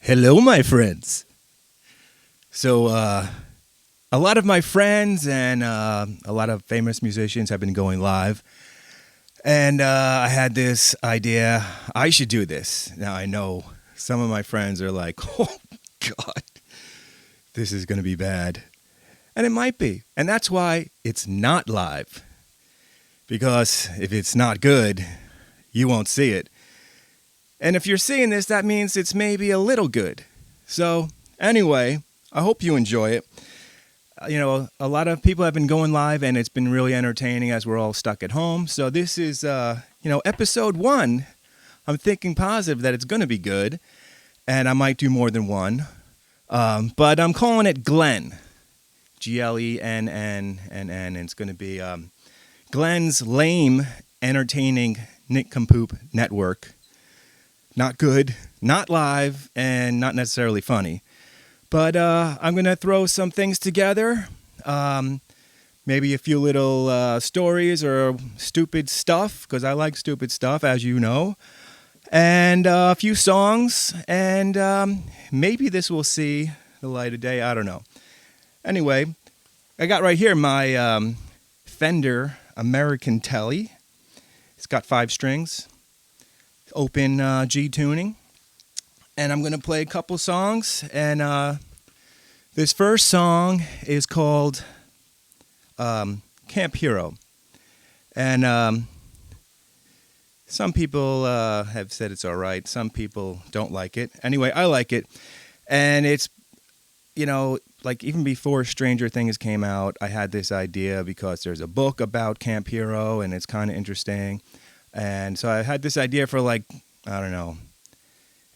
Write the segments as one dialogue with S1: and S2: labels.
S1: Hello, my friends. So, a lot of my friends and a lot of famous musicians have been going live. And I had this idea, I should do this. Now, I know some of my friends are like, oh, God, this is going to be bad. And it might be. And that's why it's not live. Because if it's not good, you won't see it. And if you're seeing this, that means it's maybe a little good. So, anyway, I hope you enjoy it. A lot of people have been going live, and it's been really entertaining as we're all stuck at home. So this is, episode 1. I'm thinking positive that it's going to be good, and I might do more than one. But I'm calling it G.L.E.N.N. G.L.E.N.N. and it's going to be Glenn's lame, entertaining Nincompoop network. Not good, not live, and not necessarily funny. But I'm going to throw some things together, maybe a few little stories or stupid stuff, because I like stupid stuff, as you know, and a few songs, and maybe this will see the light of day, I don't know. Anyway, I got right here my Fender American Telly. It's got 5 strings. Open G tuning, and I'm going to play a couple songs, and this first song is called Camp Hero, and some people have said it's all right, some people don't like it. Anyway, I like it, and it's, like even before Stranger Things came out, I had this idea because there's a book about Camp Hero, and it's kind of interesting. And so I had this idea for 8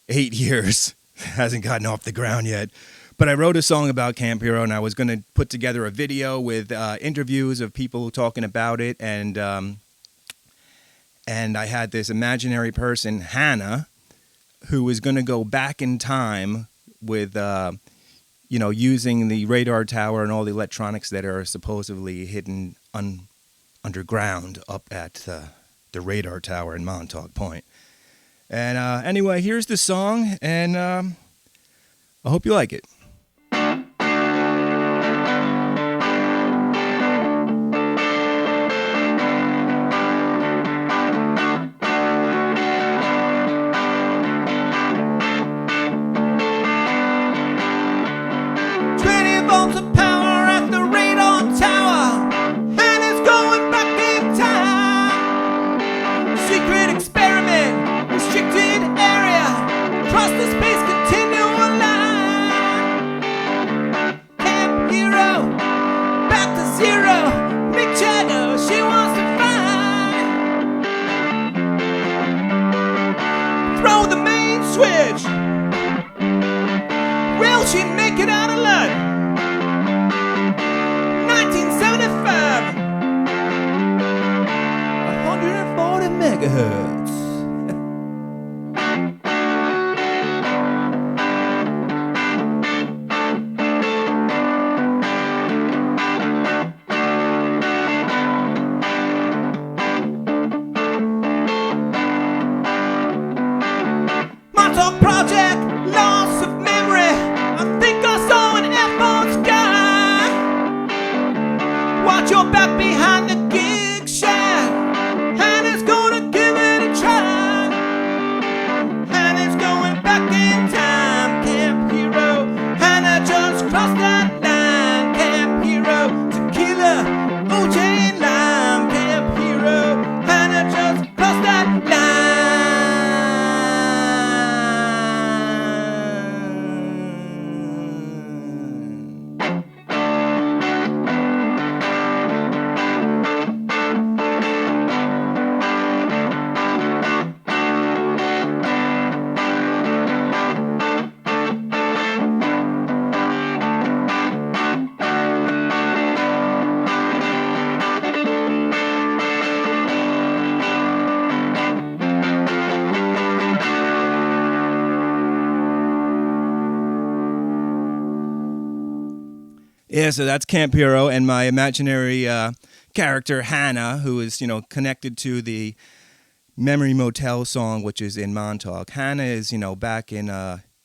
S1: years. Hasn't gotten off the ground yet. But I wrote a song about Camp Hero, and I was going to put together a video with interviews of people talking about it. And I had this imaginary person, Hannah, who was going to go back in time with, using the radar tower and all the electronics that are supposedly hidden underground up at the radar tower in Montauk Point. And anyway, here's the song, and I hope you like it.
S2: Will she make it out alive? 1975, 140 megahertz. Montauk Project, loss of memory. I think I saw an F-on sky. Watch your back behind the gig shack. Hannah's gonna give it a try. Hannah's going back in time. Camp Hero. Hannah just crossed that line. Camp Hero. Tequila, OJ and lime. Camp Hero. Hannah just crossed that line.
S1: Yeah, so that's Camp Hero, and my imaginary character, Hannah, who is, connected to the Memory Motel song, which is in Montauk. Hannah is, back in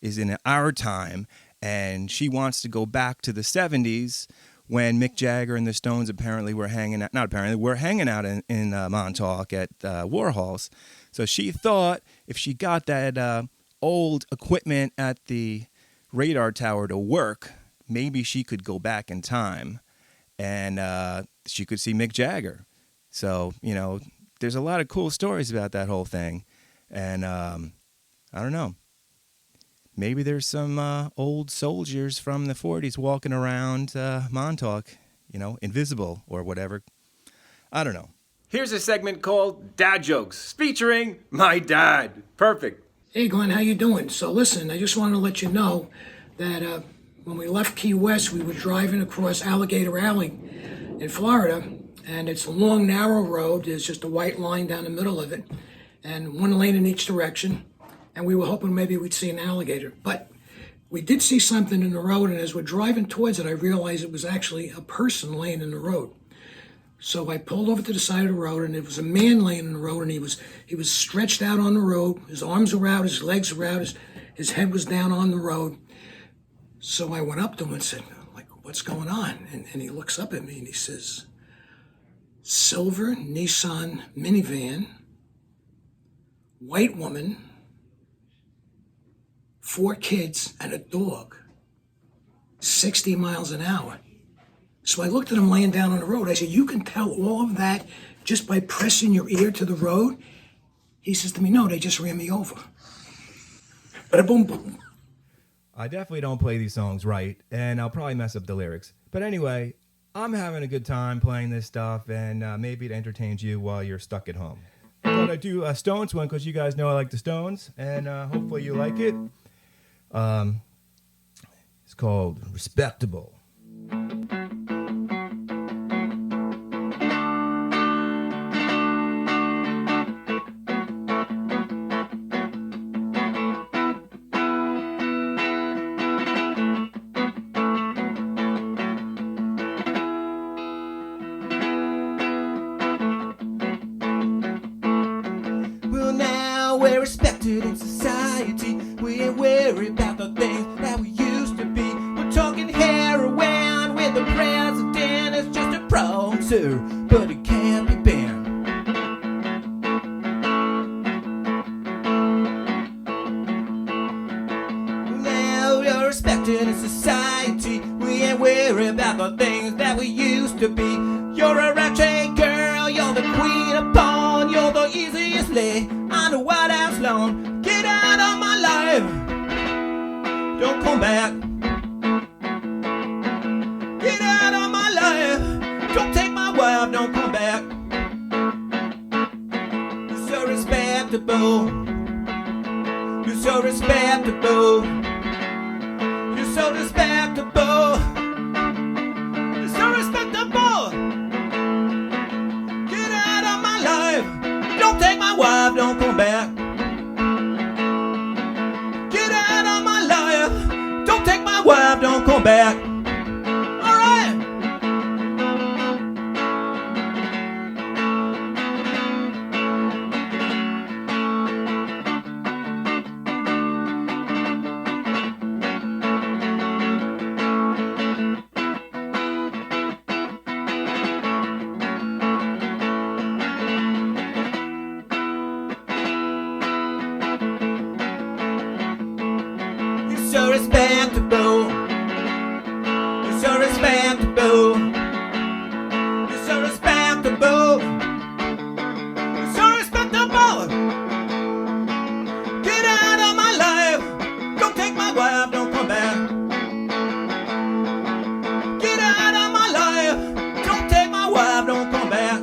S1: is in our time, and she wants to go back to the 70s when Mick Jagger and the Stones apparently were hanging out. Not apparently, were hanging out in Montauk at Warhol's. So she thought if she got that old equipment at the radar tower to work, maybe she could go back in time and she could see Mick Jagger. So, you know, there's a lot of cool stories about that whole thing. And I don't know. Maybe there's some old soldiers from the 40s walking around Montauk, you know, invisible or whatever. I don't know. Here's a segment called Dad Jokes, featuring my dad. Perfect.
S3: Hey Glenn, how you doing? So listen, I just wanted to let you know that when we left Key West, we were driving across Alligator Alley in Florida, and it's a long, narrow road. There's just a white line down the middle of it, and one lane in each direction. And we were hoping maybe we'd see an alligator. But we did see something in the road, and as we're driving towards it, I realized it was actually a person laying in the road. So I pulled over to the side of the road, and it was a man laying in the road, and he was stretched out on the road. His arms were out, his legs were out, his head was down on the road. So I went up to him and said, like, what's going on? And he looks up at me and he says, silver Nissan minivan, white woman, 4 kids, and a dog, 60 miles an hour. So I looked at him laying down on the road. I said, you can tell all of that just by pressing your ear to the road? He says to me, no, they just ran me over. Bada boom boom.
S1: I definitely don't play these songs right, and I'll probably mess up the lyrics. But anyway, I'm having a good time playing this stuff, and maybe it entertains you while you're stuck at home. I thought I'd do a Stones one because you guys know I like the Stones, and hopefully you like it. It's called Respectable.
S2: Well, now we're respected in society. We ain't worried about the things that we used to be. We're talking heroin with the president. It's just a prompter, but it can't be banned. Now we're respected in society. We ain't worried about the things that we used to be. You're a ratchet girl, you're the queen of pawn, you're the easiest lay on the White House lawn. Get out of my life, don't come back. Get out of my life, don't take my wife, don't come back. You're so respectable, you're so respectable, you're so respectable, you're so respectable. Get out of my life, don't take my wife, don't come back. Get out of my life, don't take my wife, don't come back. All right. You're so respectable. You're so respectable. You're so respectable. You're so respectable. Get out of my life. Don't take my wife, don't come back. Get out of my life. Don't take my wife, don't come back.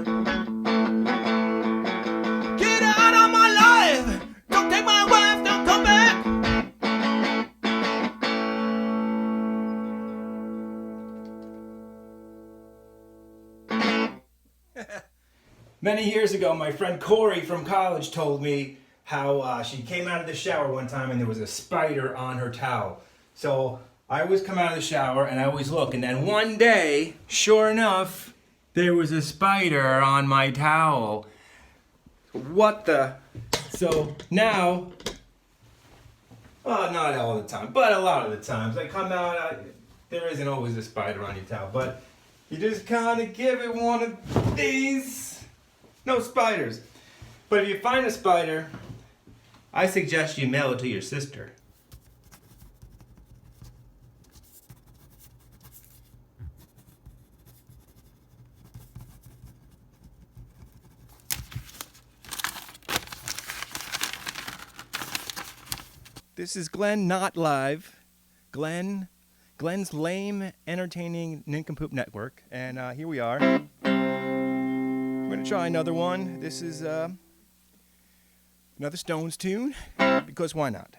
S2: Get out of my life. Don't take my wife, don't come back.
S1: Many years ago, my friend Corey from college told me how she came out of the shower one time and there was a spider on her towel. So I always come out of the shower and I always look. And then one day, sure enough, there was a spider on my towel. What the? So now Well, not all the time, but a lot of the times. I come out, there isn't always a spider on your towel, but you just kind of give it one of these. No spiders. But if you find a spider, I suggest you mail it to your sister. This is Glenn not live. Glenn's lame, entertaining Nincompoop network. And here we are. I'm going to try another one. This is another Stones tune, because why not?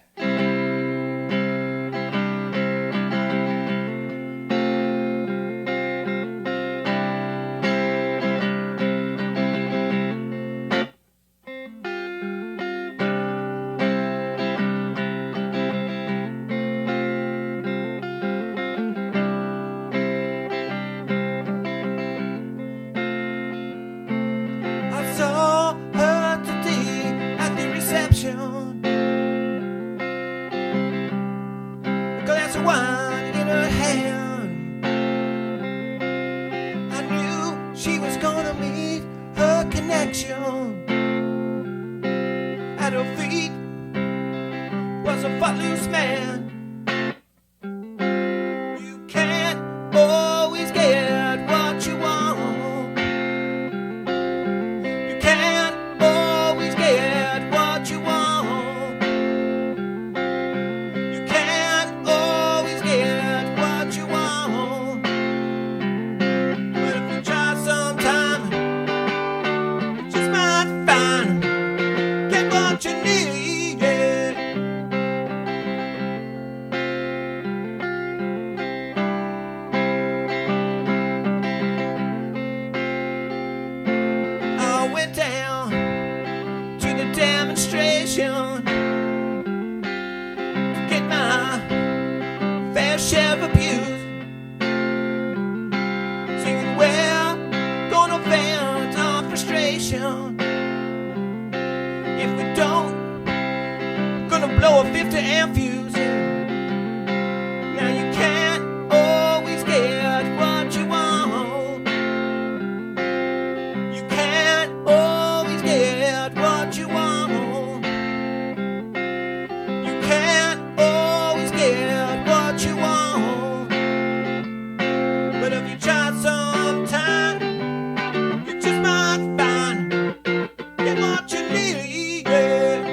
S2: I saw her today at the reception, a glass of wine in her hand. I knew she was gonna meet her connection. At her feet was a footloose man. You can't always get what you want. You can't always get what you want. You can't always get what you want. But if you try sometime, you just might find get what you need. Yeah. I went down to the demonstration to get my fair share of abuse. Singing, we're gonna vent our frustration. If we don't, gonna blow a 50 amp fuse. Now you can't always get what you want. You can't always get what you want. You can't always get what you want. But if you try sometime, you just might find get what you need. Yeah.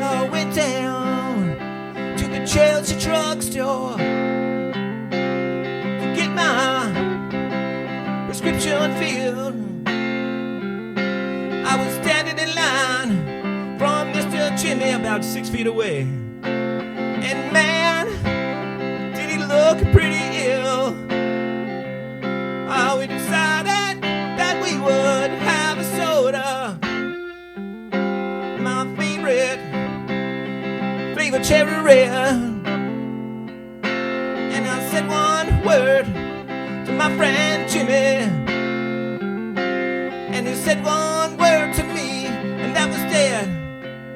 S2: I went down to the Chelsea drugstore to get my prescription filled. I was standing in line from Mr. Jimmy about 6 feet away. And man, did he look pretty ill. We decided that we would have a soda. My favorite flavor, cherry red. And I said one word to my friend Jimmy, and he said one word to me, and that was dead.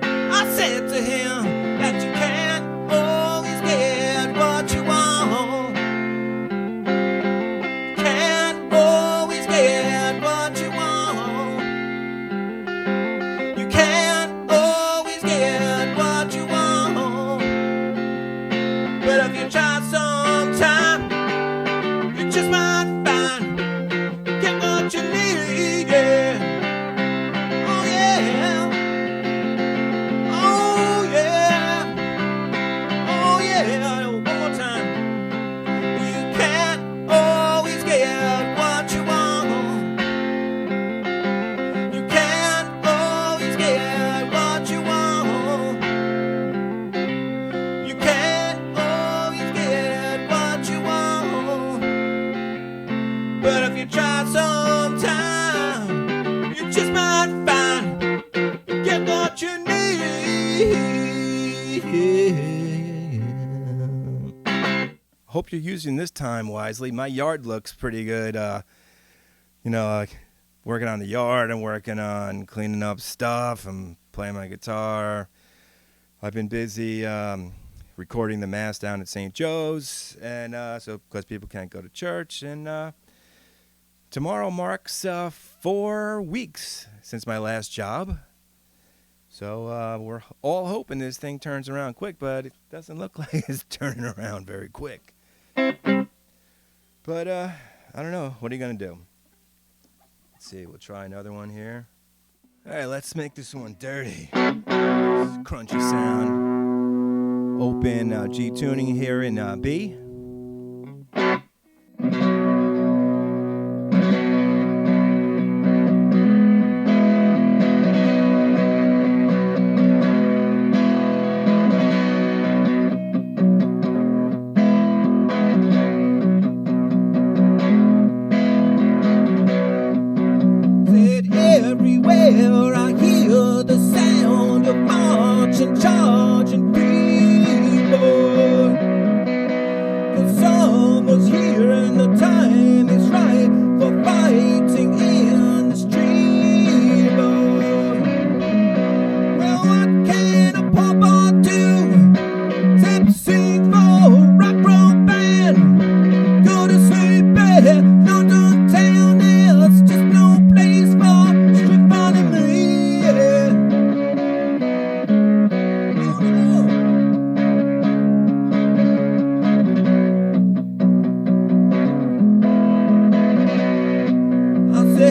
S2: I said to him that you can't always get what you want. Can't always get what you want. You can't always get what you want. But if you try sometime, you just might find get what you need. Yeah. Oh yeah. Oh yeah. Oh yeah. One more time. You can't always get what you want. You can't always get what you want. You can't always get what you want. But if you try sometime, just might find get what you need.
S1: Hope you're using this time wisely. My yard looks pretty good. Working on the yard. I'm working on cleaning up stuff. I'm playing my guitar. I've been busy recording the mass down at St. Joe's, and so because people can't go to church. And tomorrow marks 4 weeks since my last job. So we're all hoping this thing turns around quick, but it doesn't look like it's turning around very quick. But I don't know. What are you going to do? Let's see. We'll try another one here. All right, let's make this one dirty. Crunchy sound. Open G tuning here in B.
S2: Everywhere I hear the sound of marching, charging people. The summer's here and the time is right for fighting in the street. Well, what can a pauper do except sing for a rock roll band? Go to sleep at London town, there's just no place for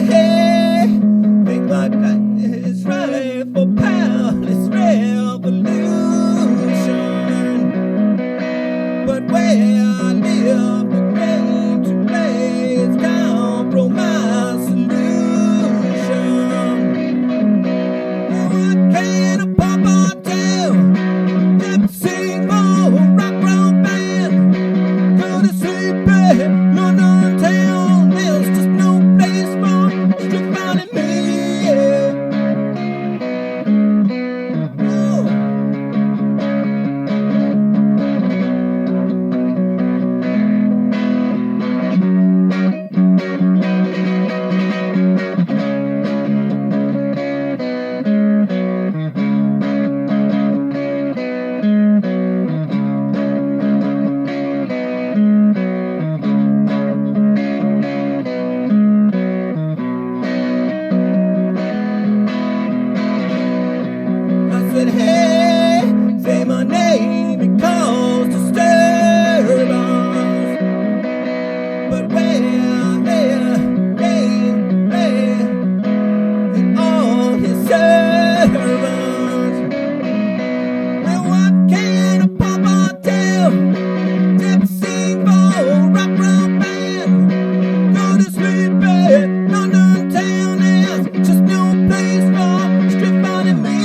S2: hey, think my time is right for powerless revolution. But where I live, the game to play is compromise solution. What can a papa do? Except sing for a rock roll band. Go to sleep at London town. There's just no place for strip out in me. Oh. I said, hey, say my name, it caused disturbance. But where and all his servants. Well, what can a papa tell? Except sing for a rock roll band. Go to sleep at London town, there's just no place for strip out in me.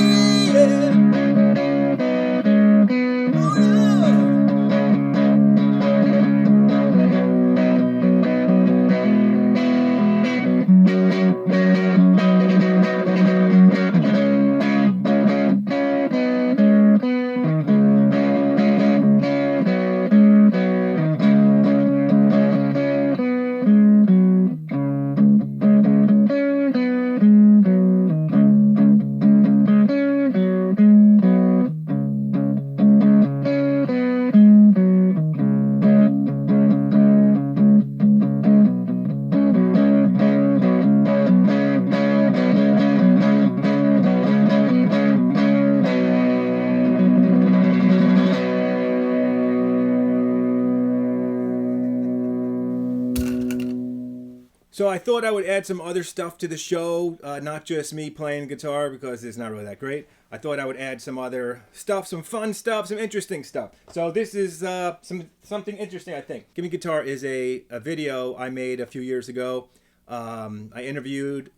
S1: So I thought I would add some other stuff to the show, not just me playing guitar because it's not really that great. I thought I would add some other stuff, some fun stuff, some interesting stuff. So this is something interesting, I think. Gimme Guitar is a video I made a few years ago. I interviewed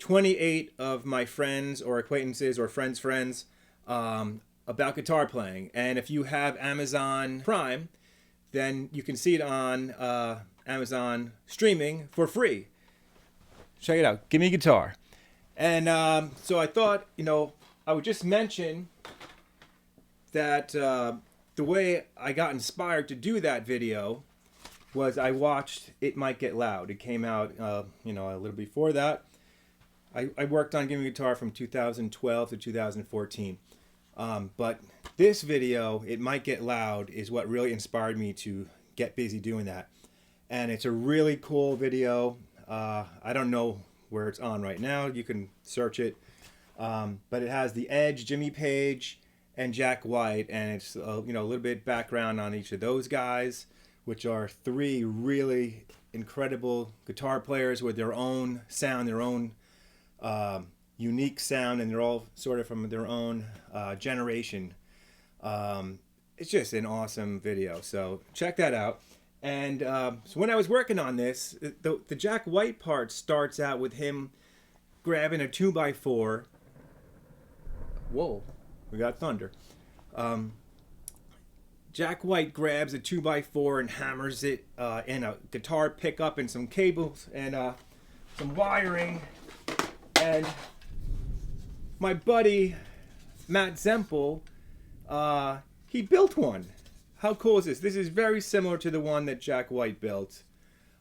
S1: 28 of my friends or acquaintances or friends' friends about guitar playing. And if you have Amazon Prime, then you can see it on Amazon streaming for free. Check it out. Gimme Guitar. And so I thought, I would just mention that the way I got inspired to do that video was I watched It Might Get Loud. It came out, a little before that. I worked on giving guitar from 2012 to 2014. But this video, It Might Get Loud, is what really inspired me to get busy doing that. And it's a really cool video. I don't know where it's on right now. You can search it. But it has The Edge, Jimmy Page, and Jack White. And it's, a little bit background on each of those guys, which are three really incredible guitar players with their own sound, their own unique sound, and they're all sort of from their own generation. It's just an awesome video, so check that out. And so when I was working on this, the Jack White part starts out with him grabbing a 2x4. Whoa, we got thunder. Jack White grabs a 2x4 and hammers it in a guitar pickup and some cables and some wiring. And my buddy Matt Zempel, he built one. How cool is this? This is very similar to the one that Jack White built.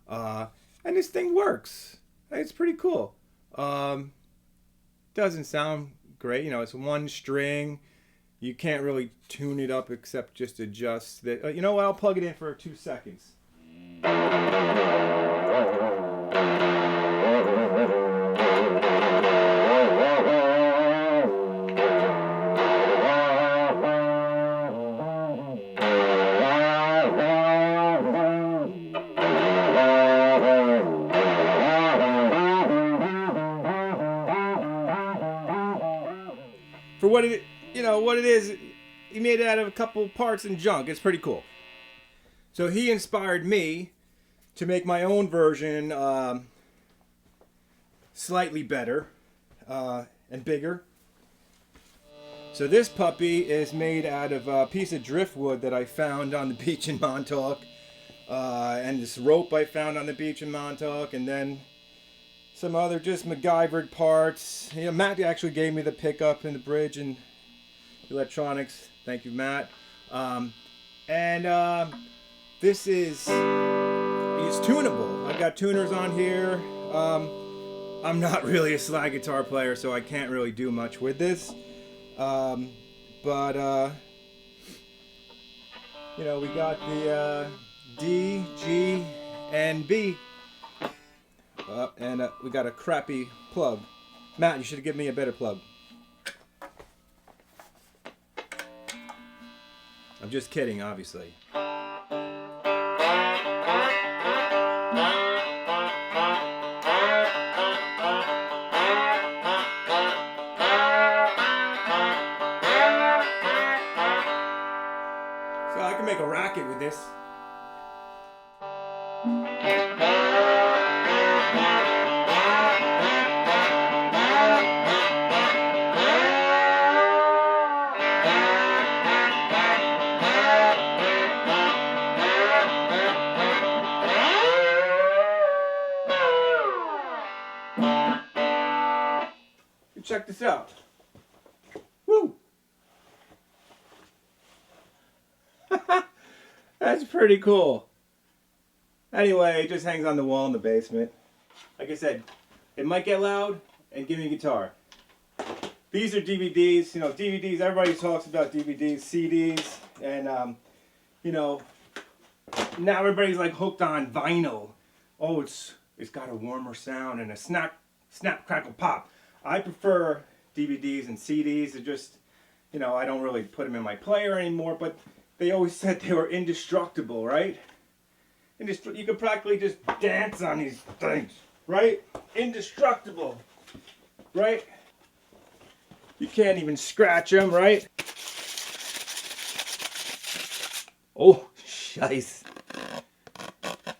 S1: And this thing works. It's pretty cool. Doesn't sound great. It's one string. You can't really tune it up except just adjust the... you know what? I'll plug it in for 2 seconds. For what it is, he made it out of a couple parts and junk. It's pretty cool. So he inspired me to make my own version slightly better and bigger. So this puppy is made out of a piece of driftwood that I found on the beach in Montauk, and this rope I found on the beach in Montauk, and then some other just MacGyvered parts. Matt actually gave me the pickup and the bridge and electronics. Thank you, Matt. This is tunable. I've got tuners on here. I'm not really a slide guitar player, so I can't really do much with this. We got the D, G, and B. And we got a crappy plug. Matt, you should have given me a better plug. I'm just kidding, obviously. So I can make a racket with this. Check this out. Woo! That's pretty cool. Anyway, it just hangs on the wall in the basement. Like I said, It Might Get Loud and Give Me a Guitar. These are DVDs. DVDs, everybody talks about DVDs, CDs, and, now everybody's like hooked on vinyl. Oh, it's got a warmer sound and a snap, crackle, pop. I prefer DVDs and CDs. They're just, I don't really put them in my player anymore, but they always said they were indestructible, right? You could practically just dance on these things, right? Indestructible, right? You can't even scratch them, right? Oh, shice.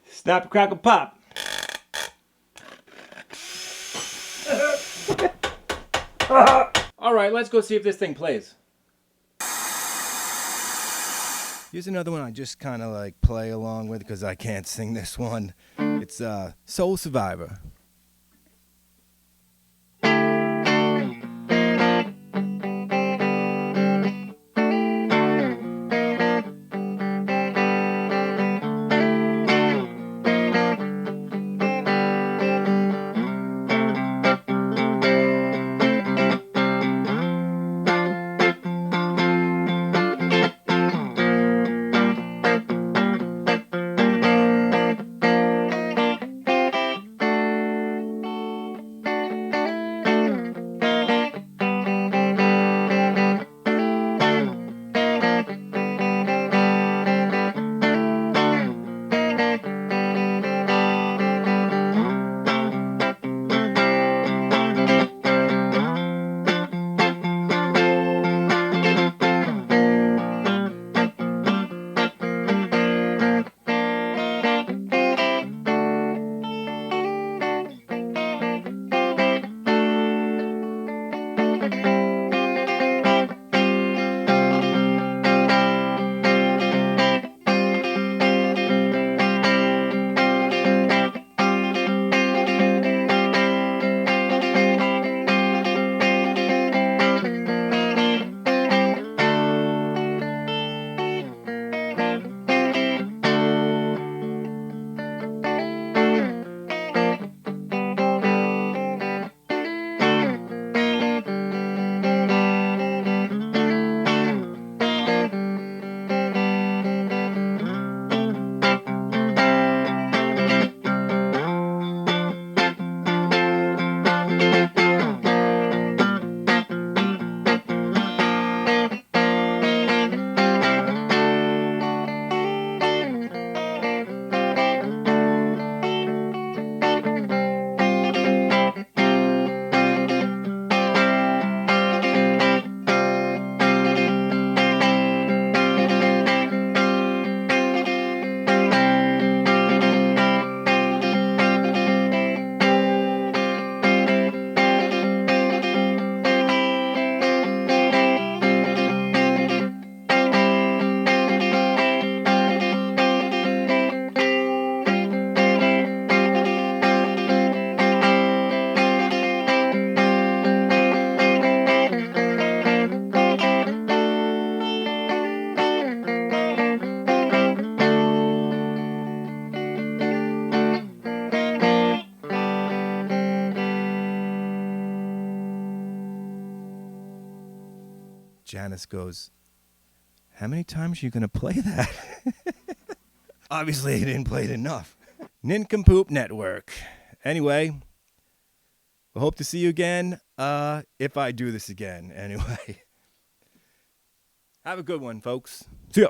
S1: Snap, crackle, pop. All right, let's go see if this thing plays. Here's another one I just kind of like play along with because I can't sing this one. It's Soul Survivor. Janice goes, how many times are you going to play that? Obviously, he didn't play it enough. Nincompoop Network. Anyway, we hope to see you again if I do this again. Anyway, have a good one, folks. See ya.